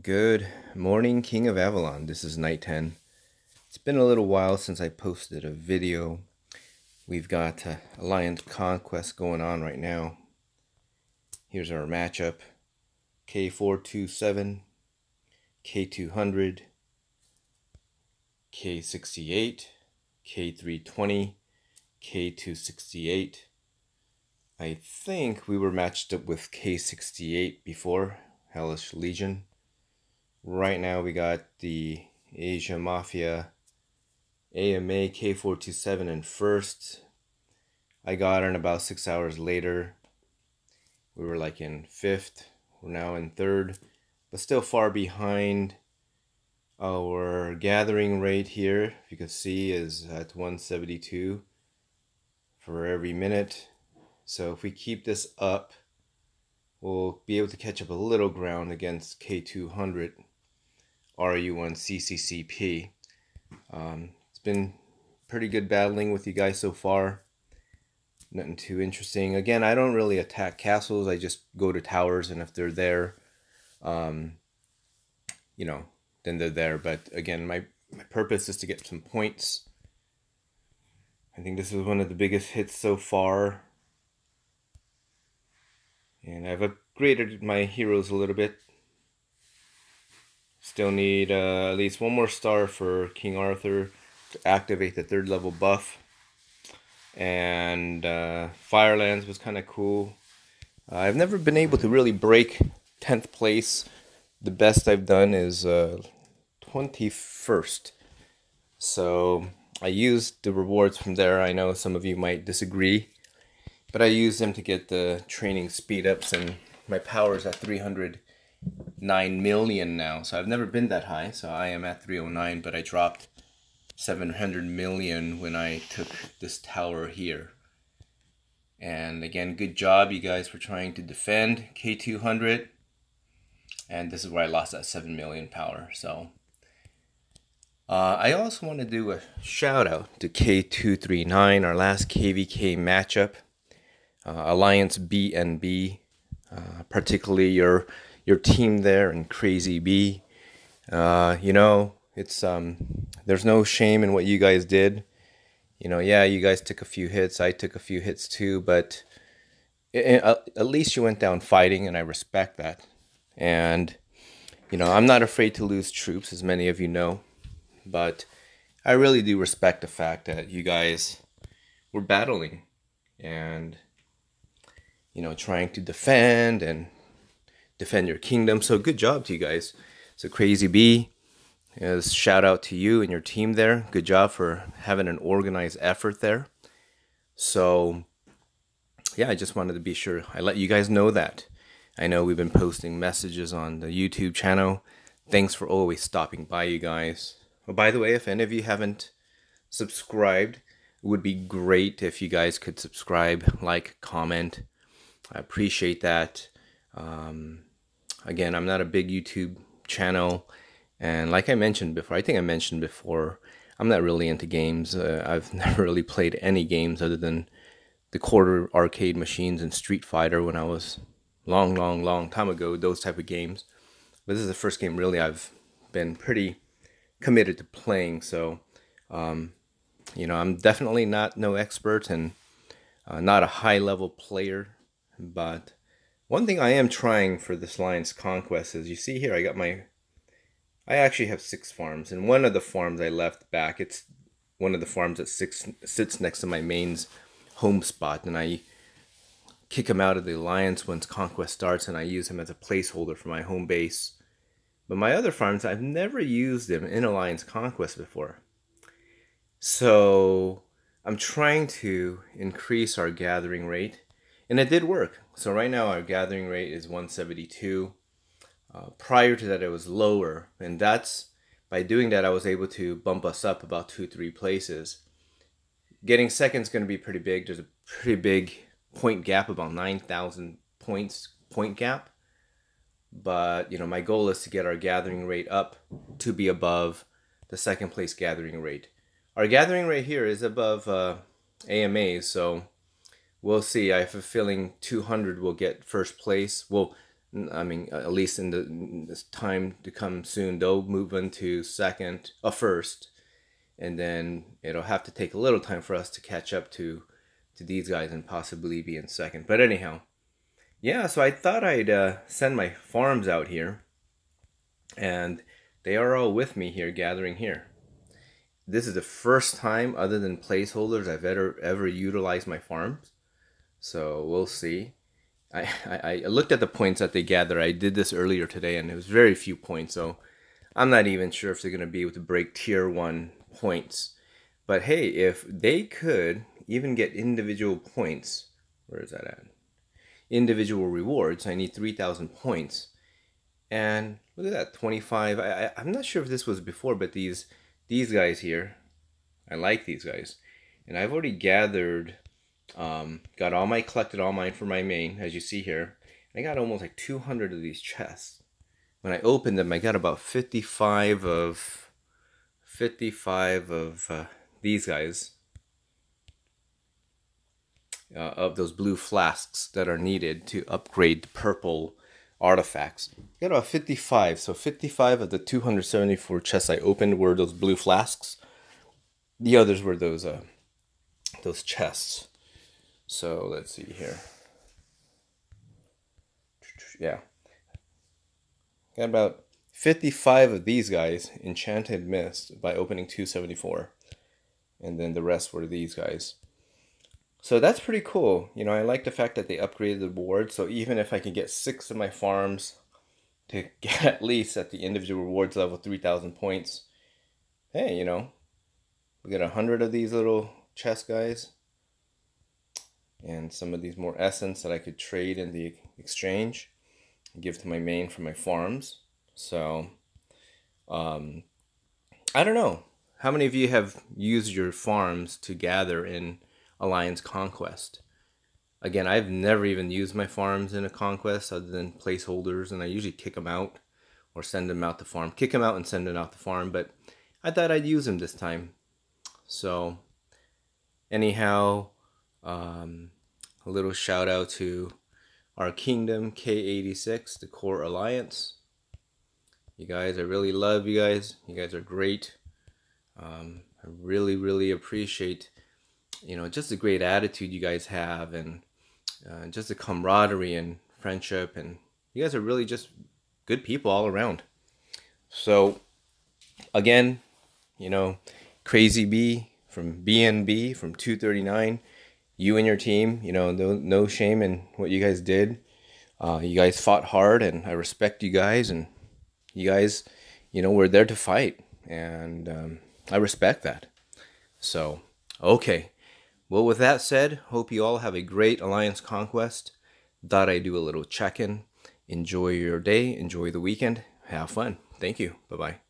Good morning, King of Avalon. This is night 10. It's been a little while since I posted a video. We've got Alliance Conquest going on right now. Here's our matchup. K427, K200, K68, K320, K268. I think we were matched up with K68 before, Hellish Legion. Right now we got the Asia Mafia AMA K427 in first. I got in about 6 hours later. We were like in fifth. We're now in third, but still far behind. Our gathering rate here, if you can see, is at 172 for every minute. So if we keep this up, we'll be able to catch up a little ground against K200 RU1 CCCP. It's been pretty good battling with you guys so far. Nothing too interesting. Again, I don't really attack castles. I just go to towers, and if they're there, then they're there. But again, my purpose is to get some points. I think this is one of the biggest hits so far. And I've upgraded my heroes a little bit. Still need at least one more star for King Arthur to activate the 3rd level buff. And Firelands was kind of cool. I've never been able to really break 10th place. The best I've done is 21st. So I used the rewards from there. I know some of you might disagree, but I used them to get the training speed ups, and my power is at 309 million now. So I've never been that high. So I am at 309, but I dropped 700 million when I took this tower here. And again, good job, you guys, for trying to defend K200. And this is where I lost that 7 million power. So I also want to do a shout out to K239, our last KVK matchup. Alliance BNB, particularly your team there and Crazy B. It's there's no shame in what you guys did. Yeah, you guys took a few hits. I took a few hits too, but at least you went down fighting, and I respect that. And I'm not afraid to lose troops, as many of you know, but I really do respect the fact that you guys were battling and trying to defend your kingdom. So good job to you guys. So Crazy B, shout out to you and your team there. Good job for having an organized effort there. So yeah, I just wanted to be sure I let you guys know that. I know we've been posting messages on the YouTube channel. Thanks for always stopping by, you guys. Oh, by the way, if any of you haven't subscribed, it would be great if you guys could subscribe, like, comment. I appreciate that. Again, I'm not a big YouTube channel, and like I mentioned before, I'm not really into games. I've never really played any games other than the quarter arcade machines and Street Fighter when I was long time ago, those type of games. But this is the first game really I've been pretty committed to playing. So I'm definitely no expert and not a high level player. But one thing I am trying for this Alliance Conquest is, you see here, I actually have 6 farms, and one of the farms I left back, it's one of the farms that sits next to my main's home spot, and I kick him out of the Alliance once Conquest starts, and I use him as a placeholder for my home base. But my other farms, I've never used them in Alliance Conquest before. So I'm trying to increase our gathering rate. And it did work. So right now our gathering rate is 172. Prior to that it was lower. And by doing that I was able to bump us up about 2-3 places. Getting second is going to be pretty big. There's a pretty big point gap, about 9,000 points point gap. But my goal is to get our gathering rate up to be above the 2nd place gathering rate. Our gathering rate here is above AMAs, so we'll see. I have a feeling 200 will get 1st place. Well, I mean, at least in this time to come soon, they'll move into first, and then it'll have to take a little time for us to catch up to these guys and possibly be in second. But anyhow, yeah, so I thought I'd send my farms out here, and they are all with me here, gathering here. This is the first time, other than placeholders, I've ever utilized my farms. So we'll see. I looked at the points that they gather. I did this earlier today, and it was very few points. So I'm not even sure if they're going to be able to break tier 1 points. But hey, if they could even get individual points, where is that at? Individual rewards. I need 3,000 points. And look at that, 25. I'm not sure if this was before, but these guys here, I like these guys. And I've already gathered, collected all mine for my main, as you see here. I got almost like 200 of these chests. When I opened them, I got about 55 of these guys. Of those blue flasks that are needed to upgrade the purple artifacts. Got about 55. So 55 of the 274 chests I opened were those blue flasks. The others were those chests. So let's see here. Yeah. Got about 55 of these guys, Enchanted Mist, by opening 274. And then the rest were these guys. So that's pretty cool. You know, I like the fact that they upgraded the board. So even if I can get 6 of my farms to get at least at the individual rewards level 3,000 points, hey, you know, we get 100 of these little chest guys. And some of these more essence that I could trade in the exchange and give to my main for my farms. So, I don't know. How many of you have used your farms to gather in Alliance Conquest? Again, I've never even used my farms in a Conquest other than placeholders, and I usually kick them out or send them out the farm. Kick them out and send them out the farm, but I thought I'd use them this time. So, anyhow, a little shout out to our kingdom, K86, the core alliance. You guys, I really love you guys. You guys are great. I really, really appreciate, you know, just the great attitude you guys have, and just the camaraderie and friendship, and you guys are really just good people all around. So again, you know, Crazy B from BNB from 239, you and your team, you know, no shame in what you guys did. You guys fought hard, and I respect you guys, and you guys, you know, we're there to fight, and I respect that. So, okay. Well, with that said, hope you all have a great Alliance Conquest. Thought I'd do a little check-in. Enjoy your day. Enjoy the weekend. Have fun. Thank you. Bye-bye.